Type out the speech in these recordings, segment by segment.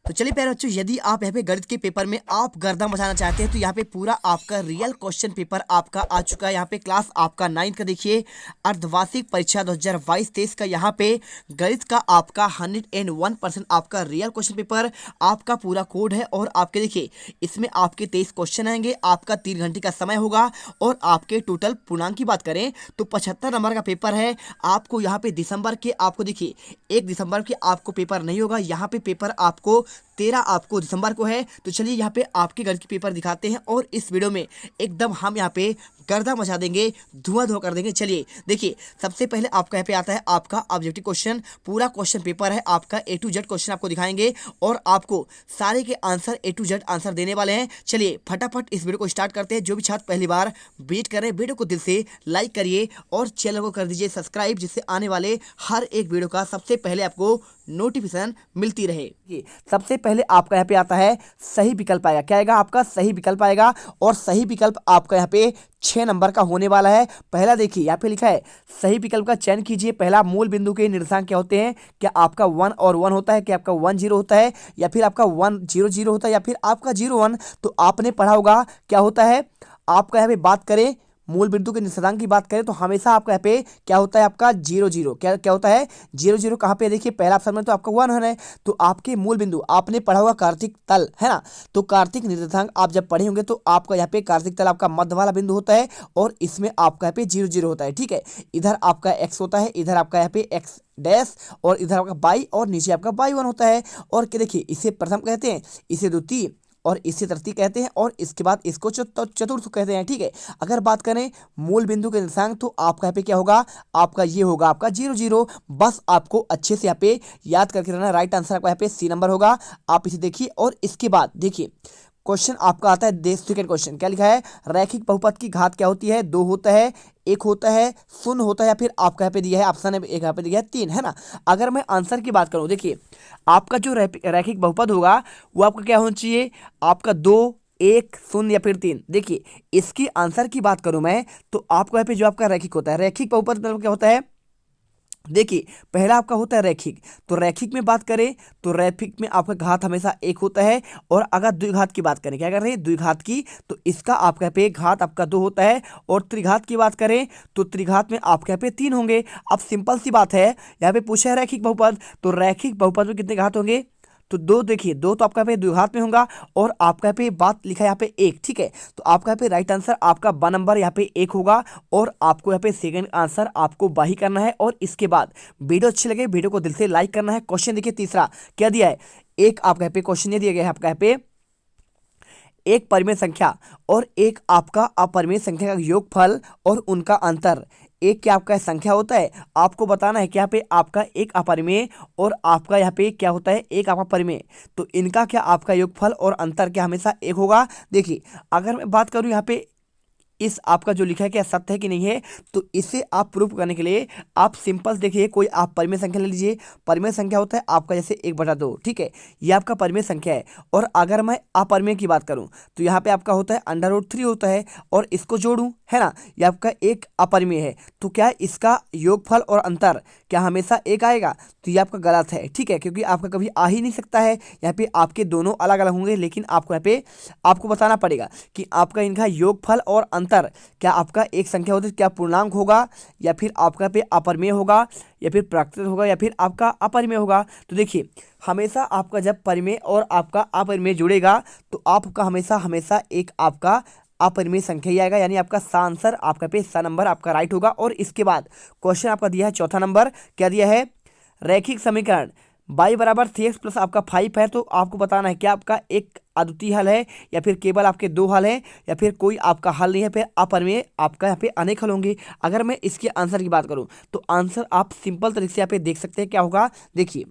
तो चलिए प्यारे बच्चों, यदि आप यहाँ पे गणित के पेपर में आप गर्दा मचाना चाहते हैं तो यहाँ पे पूरा आपका रियल क्वेश्चन पेपर आपका आ चुका है। यहाँ पे क्लास आपका 9 का देखिए अर्धवार्षिक परीक्षा 2022-23 का यहाँ पे गणित का आपका 101% आपका रियल क्वेश्चन पेपर आपका पूरा कोड है। और आपके देखिए इसमें आपके 23 क्वेश्चन आएंगे, आपका 3 घंटे का समय होगा और आपके टोटल पूर्णांक की बात करें तो 75 नंबर का पेपर है। आपको यहाँ पे दिसंबर के आपको देखिए 1 दिसंबर के आपको पेपर नहीं होगा, यहाँ पे पेपर आपको 13 आपको दिसंबर को है। तो चलिए यहाँ पे आपके गणित के पेपर दिखाते हैं और इस वीडियो में एकदम हम यहाँ पे गर्दा मचा देंगे, धुआं कर देंगे। चलिए देखिए सबसे पहले आपका यहाँ पे आता है आपका ऑब्जेक्टिव क्वेश्चन, पूरा क्वेश्चन पेपर है आपका A to Z क्वेश्चन आपको दिखाएंगे और आपको सारे के answer A to Z answer देने वाले हैं। चलिए फटाफट इस वीडियो को स्टार्ट करते हैं। जो भी छात्र पहली बार विजिट कर रहे हैं वीडियो को दिल से लाइक करिए और चैनल को कर दीजिए सब्सक्राइब, जिससे आने वाले हर एक वीडियो का सबसे पहले आपको नोटिफिकेशन मिलती रहे। सबसे पहले आपका यहाँ पे आता है सही विकल्प आएगा। क्या आएगा? आपका सही विकल्प आएगा और सही विकल्प आपका यहाँ पे 6 नंबर का होने वाला है। पहला देखिए यहाँ पे लिखा है सही विकल्प का चयन कीजिए। पहला, मूल बिंदु के निर्देशांक क्या होते हैं? क्या आपका 1 और 1 होता है? क्या आपका 1 0 होता है या फिर आपका 1 0 0 होता है या फिर आपका 0 1? तो आपने पढ़ा होगा क्या होता है। आपका यहाँ पे बात करें मूल बिंदु के निर्देशांक की बात करें तो हमेशा आपका यहाँ पे क्या होता है? आपका 0 0। क्या होता है? 0 0 कहाँ पे? देखिए पहला ऑप्शन में तो आपका 1 है, तो आपके मूल बिंदु आपने पढ़ा होगा कार्तिक तल, है ना। तो कार्तिक निर्देशांक आप जब पढ़े होंगे तो आपका यहाँ पे कार्तिक तल आपका मध्य वाला बिंदु होता है और इसमें आपका यहाँ पे 0 0 होता है। ठीक है, इधर आपका x होता है, इधर आपका यहाँ पे x डैश और इधर आपका बाई और नीचे आपका बाई 1 होता है। और क्या देखिए इसे प्रथम कहते हैं, इसे द्वितीय और इसे तृतीय कहते हैं और इसके बाद इसको चतुर्थ कहते हैं। ठीक है, अगर बात करें मूल बिंदु के निर्देशांक तो आपका यहाँ पे क्या होगा? आपका ये होगा आपका 0 0। बस आपको अच्छे से यहाँ पे याद करके रहना। राइट आंसर आपका यहाँ पे C नंबर होगा। आप इसे देखिए और इसके बाद देखिए क्वेश्चन आपका आता है सेकंड क्वेश्चन। क्या लिखा है? रैखिक बहुपद की घात क्या होती है? 2 होता है, 1 होता है, 0 होता है या फिर आपका यहाँ पे दिया है ऑप्शन है एक यहाँ पे दिया है 3, है ना। अगर मैं आंसर की बात करूं देखिए आपका जो रैखिक बहुपद होगा वो आपका क्या होना चाहिए? आपका 2 1 0 या फिर 3। देखिए इसकी आंसर की बात करूं मैं तो आपको यहाँ पे जो आपका रैखिक होता है, रैखिक बहुपद मतलब क्या होता है? देखिए पहला आपका होता है रैखिक, तो रैखिक में बात करें तो रैखिक में आपका घात हमेशा 1 होता है। और अगर द्विघात की बात करें, क्या कर रहे हैं? द्विघात की, तो इसका आपका यहाँ पे घात आपका 2 होता है। और त्रिघात की बात करें तो त्रिघात में आपके यहाँ पे 3 होंगे। अब सिंपल सी बात है, यहाँ पे पूछा है रैखिक बहुपद, तो रैखिक बहुपद में कितने घात होंगे? तो 2। देखिए 2 तो आपका यहाँ पे द्विघात में होगा और आपका यहाँ पे बात लिखा है यहाँ पे 1। ठीक है, तो आपका यहाँ पे राइट आंसर आपका ब नंबर यहाँ पे 1 होगा और आपको यहाँ पे सेकंड आंसर आपको बाही करना है। और इसके बाद वीडियो अच्छी लगे वीडियो को दिल से लाइक करना है। क्वेश्चन देखिए तीसरा क्या दिया है? एक आपका यहाँ पे क्वेश्चन ये दिया गया है आपका यहाँ पे एक परिमेय संख्या और एक आपका अपरिमेय संख्या का योगफल और उनका अंतर। एक क्या आपका संख्या होता है, आपको बताना है कि यहाँ पे आपका एक अपरिमेय और आपका यहाँ पे क्या होता है? एक आपका परिमेय। तो इनका क्या आपका योगफल और अंतर क्या हमेशा 1 होगा। देखिए अगर मैं बात करूँ यहाँ पे इस आपका जो लिखा है क्या सत्य है कि नहीं है, तो इसे आप प्रूफ करने के लिए आप सिंपल देखिए कोई आप परिमेय संख्या ले लीजिए। परिमेय संख्या होता है आपका जैसे 1/2। ठीक है, ये आपका परिमेय संख्या है। और अगर मैं अपरिमेय की बात करूं तो यहाँ पे आपका होता है √3 होता है और इसको जोड़ूं, है ना, ये आपका एक अपरिमेय है। तो क्या इसका योगफल और अंतर क्या हमेशा 1 आएगा? तो ये आपका गलत है। ठीक है, क्योंकि आपका कभी आ ही नहीं सकता है। यहाँ पे आपके दोनों अलग अलग होंगे, लेकिन आपको यहाँ पे आपको बताना पड़ेगा कि आपका इनका योगफल और अंतर क्या आपका एक संख्या होती है, क्या पूर्णांक होगा या फिर आपका पे अपरिमेय होगा या फिर प्राकृत होगा या फिर आपका अपरिमेय होगा। तो देखिए हमेशा आपका जब परिमेय और आपका अपरिमेय जुड़ेगा तो आपका हमेशा एक आपका अपरिमेय संख्या ही आएगा, यानी आपका सा आंसर आपका पे सा नंबर आपका राइट होगा। और इसके बाद क्वेश्चन आपका दिया है चौथा नंबर। क्या दिया है? रैखिक समीकरण y बराबर 3x प्लस आपका 5 है। तो आपको बताना है क्या आपका एक अद्वितीय हल है या फिर केवल आपके 2 हल हैं या फिर कोई आपका हल नहीं है, फिर अपरिमेय आपका यहाँ पे अनेक हल होंगे। अगर मैं इसके आंसर की बात करूँ तो आंसर आप सिंपल तरीके से यहाँ पे देख सकते हैं क्या होगा। देखिए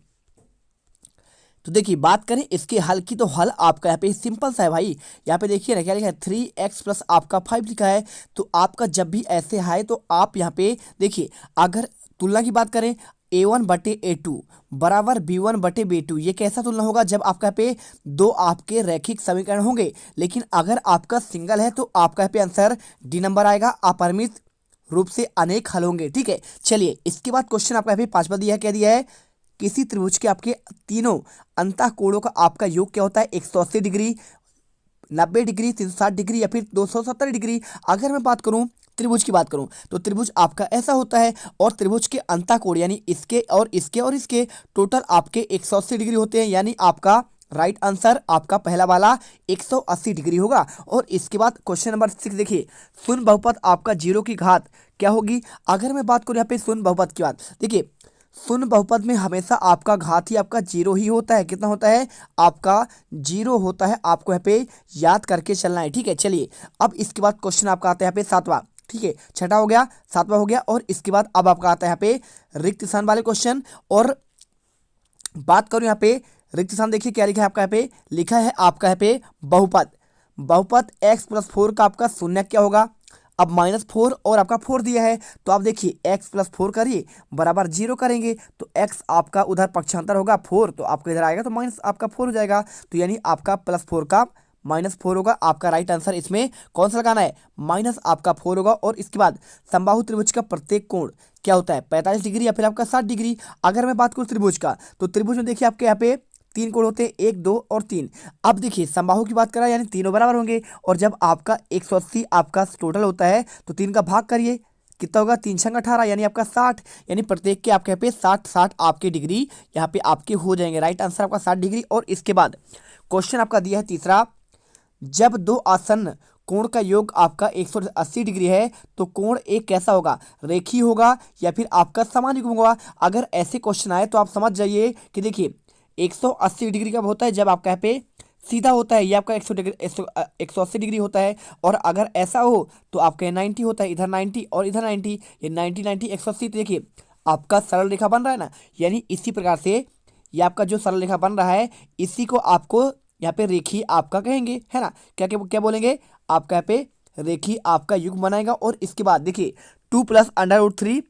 तो देखिए बात करें इसके हल की तो हल आपका यहाँ पे सिंपल सा है भाई। यहाँ पे देखिए ना क्या लिखा है 3x प्लस आपका 5 लिखा है। तो आपका जब भी ऐसे है तो आप यहाँ पे देखिए अगर तुलना की बात करें A1/A2 बराबर B1/B2, ये कैसा तुलना होगा? जब आपका यहाँ पे 2 आपके रैखिक समीकरण होंगे, लेकिन अगर आपका सिंगल है तो आपका यहाँ पे आंसर D नंबर आएगा। अपरिमित रूप से अनेक हल होंगे। ठीक है, चलिए इसके बाद क्वेश्चन आपका यहाँ पे 5वां दिया है। क्या दिया है? किसी त्रिभुज के आपके तीनों अंतः कोणों का आपका योग क्या होता है? 180 डिग्री, 90 डिग्री, 360 डिग्री या फिर 270 डिग्री। अगर मैं बात करूं त्रिभुज की बात करूं तो त्रिभुज आपका ऐसा होता है, और त्रिभुज के अंतः कोण यानी इसके और इसके और इसके टोटल आपके 180 डिग्री होते हैं, यानी आपका राइट आंसर आपका पहला वाला 180 डिग्री होगा। और इसके बाद क्वेश्चन नंबर 6 देखिए, शून्य बहुपद आपका 0 की घात क्या होगी? अगर मैं बात करूं यहाँ पे शून्य बहुपद की बात, देखिए शून्य बहुपद में हमेशा आपका घात ही आपका 0 ही होता है। कितना होता है? आपका 0 होता है। आपको यहाँ पे याद करके चलना है, ठीक है। चलिए अब इसके बाद क्वेश्चन आपका आता है यहाँ पे 7वां, ठीक है। छठा हो गया, 7वां हो गया, और इसके बाद अब आपका आता है यहाँ पे रिक्त स्थान वाले क्वेश्चन। और बात करूं यहाँ पे रिक्त स्थान, देखिए क्या लिखा है आपका यहाँ पे, लिखा है आपका यहाँ पे बहुपद। बहुपद x+4 का आपका शून्य क्या होगा? अब -4 और आपका 4 दिया है, तो आप देखिए x+4 करिए बराबर 0 करेंगे, तो x आपका उधर पक्षांतर होगा 4, तो आपका इधर आएगा तो माइनस आपका 4 हो जाएगा, तो यानी आपका +4 का -4 होगा। आपका राइट आंसर इसमें कौन सा लगाना है? माइनस आपका 4 होगा। और इसके बाद समबाहु त्रिभुज का प्रत्येक कोण क्या होता है? 45 डिग्री या फिर आपका 60 डिग्री। अगर मैं बात करूँ त्रिभुज का, तो त्रिभुज में देखिए आपके यहाँ पे 3 कोण होते हैं, 1, 2 और 3। अब देखिए समबाहु की बात करा यानी तीनों बराबर होंगे, और जब आपका 180 आपका टोटल होता है तो 3 का भाग करिए, कितना होगा? 3 छंग 18 यानी आपका 60, यानी प्रत्येक के आपके यहाँ पे 60 आपके डिग्री यहाँ पे आपके हो जाएंगे। राइट आंसर आपका 60 डिग्री। और इसके बाद क्वेश्चन आपका दिया है तीसरा, जब दो आसन्न कोण का योग आपका 180 डिग्री है तो कोण एक कैसा होगा? रेखीय होगा या फिर आपका समानुयुग्म होगा? अगर ऐसे क्वेश्चन आए तो आप समझ जाइए कि देखिए 180 डिग्री कब होता है? जब आपका यहाँ पे सीधा होता है, ये आपका 180 डिग्री होता है। और अगर ऐसा हो तो आपका 90 होता है, इधर 90 और इधर 90, ये 90 90 180। देखिए आपका सरल रेखा बन रहा है ना, यानी इसी प्रकार से ये आपका जो सरल रेखा बन रहा है इसी को आपको यहाँ पे रेखी आपका कहेंगे, है ना। क्या क्या क्या बोलेंगे? आपका यहाँ पे रेखी आपका युग्म बनाएगा। और इसके बाद देखिए 2 + √3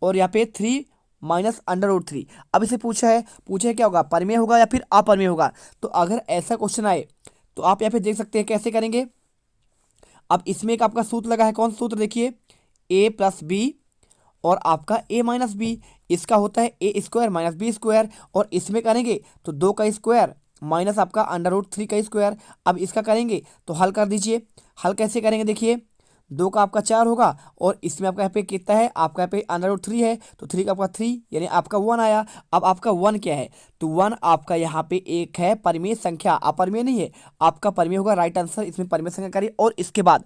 और यहाँ पे 3 - √3। अब इसे पूछा है क्या होगा? परिमेय होगा या फिर अपरिमेय होगा? तो अगर ऐसा क्वेश्चन आए तो आप यहाँ पे देख सकते हैं कैसे करेंगे। अब इसमें एक आपका सूत्र लगा है, कौन सूत्र? देखिए a + b और आपका a - b, इसका होता है a² - b²। और इसमें करेंगे तो 2 का स्क्वायर माइनस आपका √3 का स्क्वायर। अब इसका करेंगे तो हल कर दीजिए। हल कैसे करेंगे? देखिए 2 का आपका 4 होगा, और इसमें आपका यहाँ पे कितना है? आपका यहाँ पे √3 है, तो 3 का आपका 3 यानी आपका 1 आया। अब आपका 1 क्या है? तो 1 आपका यहाँ पे एक है परिमेय संख्या, अपरिमेय नहीं है, आपका परिमेय होगा। राइट आंसर इसमें परिमेय संख्या करिए। और इसके बाद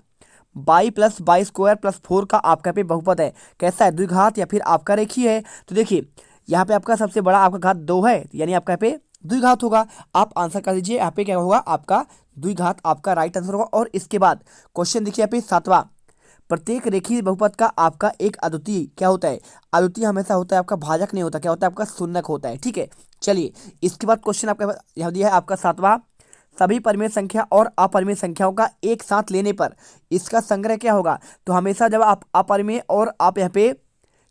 y + y² + 4 का आपका यहाँ पे बहुपद है, कैसा है? द्विघात या फिर आपका रेखीय है। तो देखिए यहाँ पे आपका सबसे बड़ा आपका घात 2 है, यानी आपका यहाँ पे द्विघात होगा। आप आंसर कर दीजिए, यहाँ पे क्या होगा? आपका द्विघात आपका राइट आंसर होगा। और इसके बाद क्वेश्चन देखिए यहाँ पे 7वां, प्रत्येक रेखीय बहुपद का आपका एक अद्वितीय क्या होता है? अद्वितीय हमेशा होता है आपका भाजक नहीं होता, क्या होता है? आपका शून्यक होता है, ठीक है। चलिए इसके बाद क्वेश्चन आपका यहाँ दिया है आपका 7वां, सभी परिमेय संख्या और अपरिमेय संख्याओं का एक साथ लेने पर इसका संग्रह क्या होगा? तो हमेशा जब आप अपरिमेय और आप यहाँ पे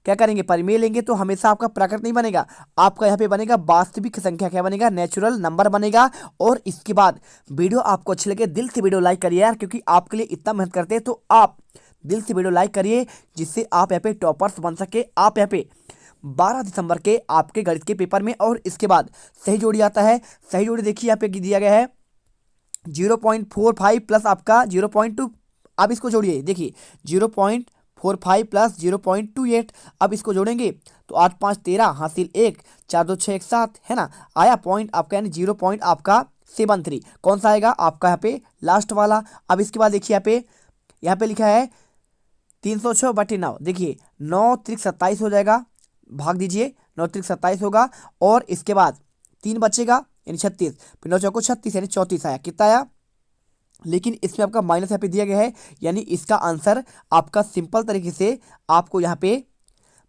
क्या करेंगे? परिमेय लेंगे तो हमेशा आपका प्राकृत नहीं बनेगा, आपका यहाँ पे बनेगा वास्तविक संख्या, क्या बनेगा? नेचुरल नंबर बनेगा। और इसके बाद वीडियो आपको अच्छी लगे दिल से वीडियो लाइक करिए यार, क्योंकि आपके लिए इतना मेहनत करते हैं, तो आप दिल से वीडियो लाइक करिए जिससे आप यहाँ पे टॉपर्स बन सके। आप यहाँ पे 12 दिसंबर के आपके गणित के पेपर में। और इसके बाद सही जोड़ी आता है, सही जोड़ी देखिए यहाँ पे दिया गया है 0.45 प्लस आपका 0.2। अब इसको जोड़िए, देखिए 0.45 प्लस 0.28। अब इसको जोड़ेंगे तो 8 5 13 हासिल 1, 4 2 6 1 7, है ना। आया पॉइंट आपका, यानी 0.73 कौन सा आएगा? आपका यहाँ पे लास्ट वाला। अब इसके बाद देखिए यहाँ पे लिखा है 306/9। देखिए 9 त्रिक 27 हो जाएगा, भाग दीजिए, 9 त्रिक 27 होगा। और इसके बाद 3 बचेगा यानी 36, फिर 9 चौको 36 यानी 34 आया। कितना आया? लेकिन इसमें आपका माइनस यहाँ पे दिया गया है, यानी इसका आंसर आपका सिंपल तरीके से आपको यहाँ पे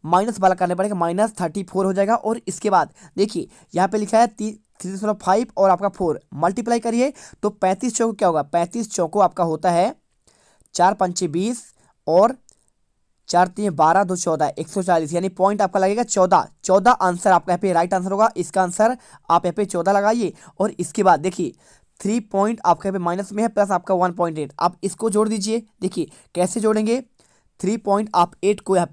माइनस वाला करना पड़ेगा, -34 हो जाएगा। और इसके बाद देखिए यहाँ पे लिखा है 3.5 और आपका 4 मल्टीप्लाई करिए तो 35 चौको क्या होगा? 35 चौको आपका होता है 4 पंचे 20 और 4 3 12 2 14 140, यानी पॉइंट आपका लगेगा 14 आंसर आपका यहाँ पे राइट आंसर होगा। इसका आंसर आप यहाँ पे 14 लगाइए। और इसके बाद देखिए 3 पॉइंट आपके यहाँ पे माइनस में है, प्लस आपका 1.8, आप इसको जोड़ दीजिए। देखिए कैसे जोड़ेंगे? 3 पॉइंट आप 8 को यहाँ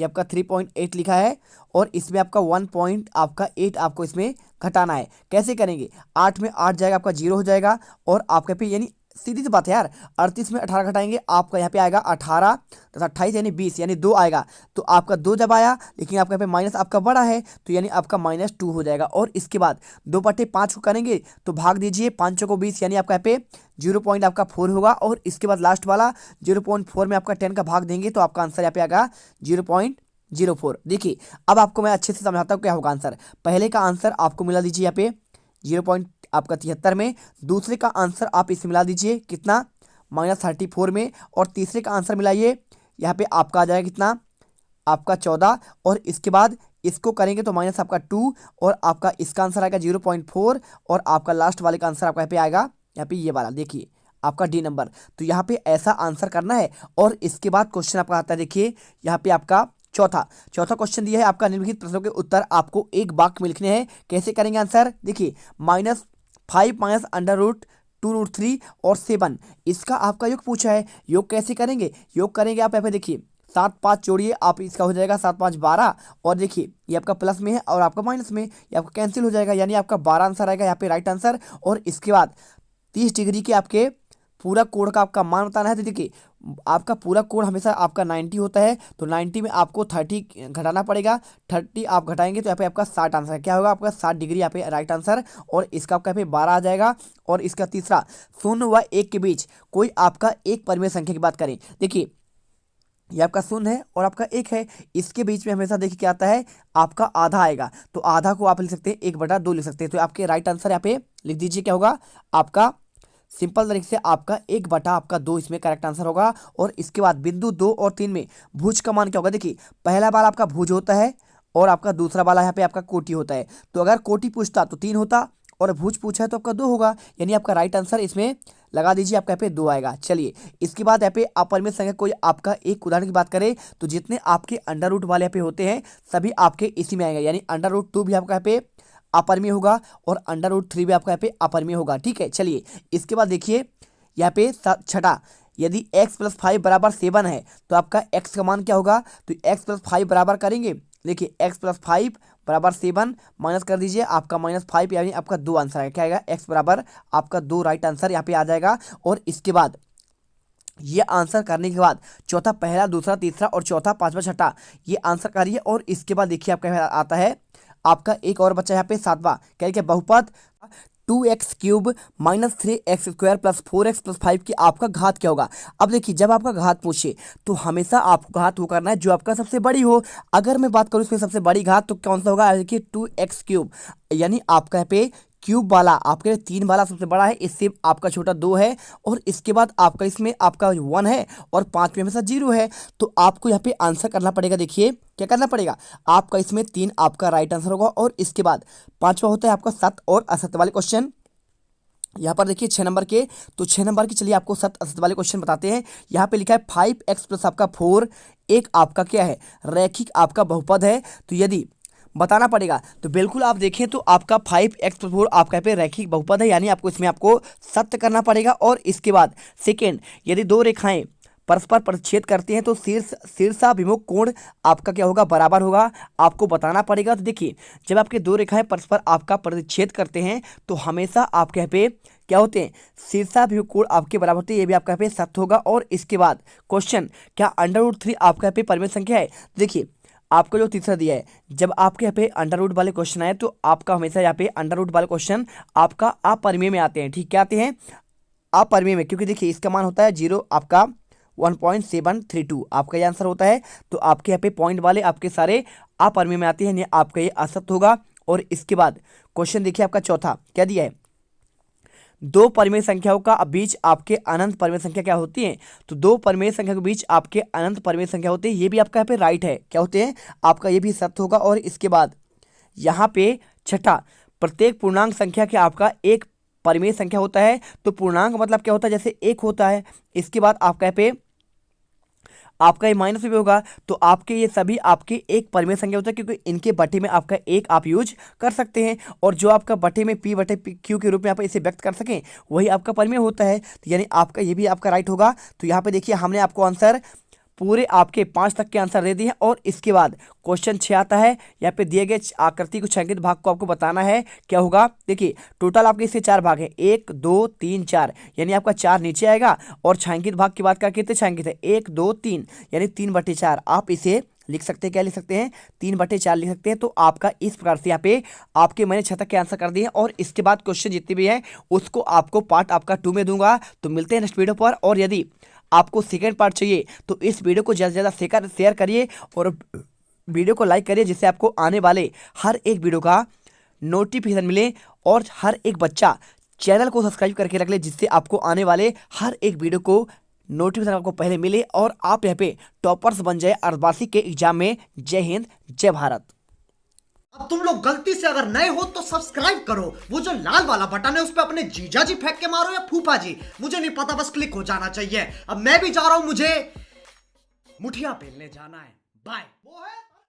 ये आपका 3.8 लिखा है और इसमें आपका 1.8 आपको इसमें घटाना है। कैसे करेंगे, 8 में 8 जाएगा आपका 0 हो जाएगा और आपके पे यानी सीधी सी बात है यार, 38 में 18 घटाएंगे आपका यहाँ पे आएगा 18 तथा 28 यानी 20 यानी 2 आएगा। तो आपका 2 जब आया लेकिन आपका यहाँ पे माइनस आपका बड़ा है तो यानी आपका -2 हो जाएगा। और इसके बाद 2/5 को करेंगे तो भाग दीजिए 5 को 20 यानी आपका यहाँ पे 0.4 होगा। और इसके बाद लास्ट वाला 0.4 में आपका 10 का भाग देंगे तो आपका आंसर यहाँ पे आएगा 0.04। देखिए अब आपको मैं अच्छे से समझाता हूँ क्या होगा आंसर। पहले का आंसर आपको मिला दीजिए यहाँ पे 0.73 में, दूसरे का आंसर आप इसमें मिला दीजिए कितना -34 में, और तीसरे का आंसर मिलाइए यहाँ पे आपका आ जाएगा कितना आपका 14। और इसके बाद इसको करेंगे तो माइनस आपका 2 और आपका इसका आंसर आएगा 0.4 और आपका लास्ट वाले का आंसर आपका यहाँ पे आएगा यहाँ पे ये वाला देखिए आपका डी नंबर। तो यहाँ पे ऐसा आंसर करना है। और इसके बाद क्वेश्चन आपका आता है, देखिए यहाँ पे आपका चौथा क्वेश्चन दिया है आपका निम्नलिखित प्रश्नों के उत्तर आपको एक वाक्य में लिखने हैं। कैसे करेंगे आंसर, देखिए -5 √2√3 और 7 इसका आपका योग पूछा है। योग कैसे करेंगे, योग करेंगे आप यहाँ पे देखिए 7 5 जोड़िए आप, इसका हो जाएगा 7 5 12 और देखिए ये आपका प्लस में है और आपका माइनस में, ये आपका कैंसिल हो जाएगा यानी आपका 12 आंसर आएगा यहाँ पे राइट आंसर। और इसके बाद 30 डिग्री के आपके पूरा कोण का आपका मान बताना है। तो देखिए आपका पूरा कोण हमेशा आपका 90 होता है तो 90 में आपको 30 घटाना पड़ेगा, 30 आप घटाएंगे तो यहाँ पे आपका 60 आंसर है। क्या होगा आपका 60 डिग्री यहाँ पे राइट आंसर। और इसका आपका यहाँ पे 12 आ जाएगा। और इसका तीसरा 0 व 1 के बीच कोई आपका एक परिमेय संख्या की बात करें, देखिए ये आपका 0 है और आपका 1 है, इसके बीच में हमेशा देखिए क्या आता है आपका आधा आएगा। तो आधा को आप लिख सकते हैं 1/2 लिख सकते हैं। तो आपके राइट आंसर यहाँ पे लिख दीजिए क्या होगा आपका सिंपल तरीके से आपका 1/2 इसमें करेक्ट आंसर होगा। और इसके बाद बिंदु 2 और 3 में भुज का मान क्या होगा, देखिए पहला वाला आपका भुज होता है और आपका दूसरा वाला यहाँ पे आपका कोटि होता है। तो अगर कोटि पूछता तो 3 होता और भुज पूछा है तो आपका 2 होगा, यानी आपका राइट आंसर इसमें लगा दीजिए आपका यहाँ पे 2 आएगा। चलिए इसके बाद यहाँ पे अपरिमेय संख्या कोई आपका एक उदाहरण की बात करें तो जितने आपके अंडर रूट वाले यहाँ पे होते हैं सभी आपके इसी में आएंगे, यानी √2 भी आपका यहाँ पे अपरिमेय होगा और √3 भी आपका यहाँ पे अपरिमेय होगा। ठीक है, चलिए इसके बाद देखिए यहाँ पे छठा, यदि x + 5 = 7 है तो आपका x का मान क्या होगा। तो x + 5 बराबर करेंगे, देखिए x + 5 = 7 माइनस कर दीजिए आपका -5 यानी आपका 2 आंसर आएगा। क्या आएगा x बराबर आपका 2 राइट आंसर यहाँ पे आ जाएगा। और इसके बाद ये आंसर करने के बाद चौथा, पहला, दूसरा, तीसरा और चौथा, पांचवा, छठा ये आंसर करिए। और इसके बाद देखिए आपका आता है आपका एक और बच्चा यहाँ पे 7वां, क्या बहुपद 2x³ - 3x² + 4x + 5 की आपका घात क्या होगा। अब देखिए जब आपका घात पूछे तो हमेशा आपको घात वो करना है जो आपका सबसे बड़ी हो। अगर मैं बात करूँ इसमें सबसे बड़ी घात तो कौन सा होगा, देखिए 2x³ यानी आपका यहाँ पे क्यूब वाला आपके 3 वाला सबसे बड़ा है, इससे आपका छोटा 2 है। और इसके बाद आपका इसमें आपका 1 है और 5 में हमेशा 0 है। तो आपको यहाँ पे आंसर करना पड़ेगा, देखिए क्या करना पड़ेगा आपका इसमें 3 आपका राइट आंसर होगा। और इसके बाद 5वां होता है आपका सत्य और असत्य वाले क्वेश्चन। यहाँ पर देखिए 6 नंबर के, तो 6 नंबर की चलिए आपको सत्य असत्य वाले क्वेश्चन बताते हैं। यहाँ पे लिखा है 5x + आपका 4 एक आपका क्या है रैखिक आपका बहुपद है। तो यदि बताना पड़ेगा तो बिल्कुल आप देखें तो आपका 5x + 4 आपका यहाँ पे रैखिक बहुपद है, यानी आपको इसमें आपको सत्य करना पड़ेगा। और इसके बाद सेकेंड, यदि दो रेखाएं परस्पर परिच्छेद करती हैं तो शीर्षाभिमुख कोण आपका क्या होगा बराबर होगा, आपको बताना पड़ेगा। तो देखिए जब आपके दो रेखाएं परस्पर आपका परिच्छेद करते हैं तो हमेशा आपके यहाँ पे क्या होते हैं शीर्षाभिमुख कोण आपके बराबर होते हैं, ये भी आपका यहाँ पे सत्य होगा। और इसके बाद क्वेश्चन, क्या √3 आपका यहाँ पे परिमेय संख्या है। देखिए आपको जो तीसरा दिया है, जब आपके यहाँ पे अंडर रूट वाले क्वेश्चन आए तो आपका हमेशा यहाँ पे अंडर रूट वाले क्वेश्चन आपका अपरिमेय में आते हैं। ठीक, क्या आते हैं अपरिमेय में, क्योंकि देखिए इसका मान होता है 0 आपका 1.732 आपका ये आंसर होता है। तो आपके यहाँ पे पॉइंट वाले आपके सारे अपरिमेय में आते हैं, यानी आपका ये असत्य होगा। और इसके बाद क्वेश्चन देखिए आपका चौथा क्या दिया है, दो परिमेय संख्याओं का बीच आपके अनंत परिमेय संख्या क्या होती है। तो दो परिमेय संख्या के बीच आपके अनंत परिमेय संख्या होते हैं, ये भी आपका यहाँ पे राइट है, क्या होते हैं आपका ये भी सत्य होगा। और इसके बाद यहाँ पे छठा, प्रत्येक पूर्णांक संख्या के आपका एक परिमेय संख्या होता है। तो पूर्णांक मतलब क्या होता है, जैसे 1 होता है। इसके बाद आपका यहाँ पे आपका ये माइनस भी होगा। तो आपके ये सभी आपके एक परिमेय संख्या होता है, क्योंकि इनके बटे में आपका एक आप यूज कर सकते हैं। और जो आपका बटे में P/Q के रूप में आप इसे व्यक्त कर सकें वही आपका परिमेय होता है। तो यानी आपका ये भी आपका राइट होगा। तो यहाँ पे देखिए हमने आपको आंसर पूरे आपके 5 तक के आंसर दे दिए हैं। और इसके बाद क्वेश्चन 6 आता है। यहाँ पे दिए गए आकृति को छायांकित भाग को आपको बताना है क्या होगा। देखिए टोटल आपके इससे 4 भाग हैं, 1 2 3 4, यानी आपका 4 नीचे आएगा। और छायांकित भाग की बात करें कितने छायांकित है, 1 2 3, यानी 3/4। आप इसे लिख सकते हैं, क्या लिख सकते हैं, 3/4 लिख सकते हैं। तो आपका इस प्रकार से यहाँ पे आपके मैंने 6 तक के आंसर कर दिए हैं। और इसके बाद क्वेश्चन जितने भी हैं उसको आपको पार्ट आपका 2 में दूंगा। तो मिलते हैं नेक्स्ट वीडियो पर। और यदि आपको सेकेंड पार्ट चाहिए तो इस वीडियो को ज़्यादा से ज़्यादा शेयर करिए और वीडियो को लाइक करिए, जिससे आपको आने वाले हर एक वीडियो का नोटिफिकेशन मिले। और हर एक बच्चा चैनल को सब्सक्राइब करके रख ले, जिससे आपको आने वाले हर एक वीडियो को नोटिफिकेशन आपको पहले मिले और आप यहाँ पे टॉपर्स बन जाए अर्धवार्षिक के एग्जाम में। जय हिंद, जय भारत। अब तुम लोग गलती से अगर नए हो तो सब्सक्राइब करो, वो जो लाल वाला बटन है उस पर अपने जीजा जी फेंक के मारो या फूफा जी, मुझे नहीं पता, बस क्लिक हो जाना चाहिए। अब मैं भी जा रहा हूं, मुझे मुठिया पेलने जाना है। बाय। वो है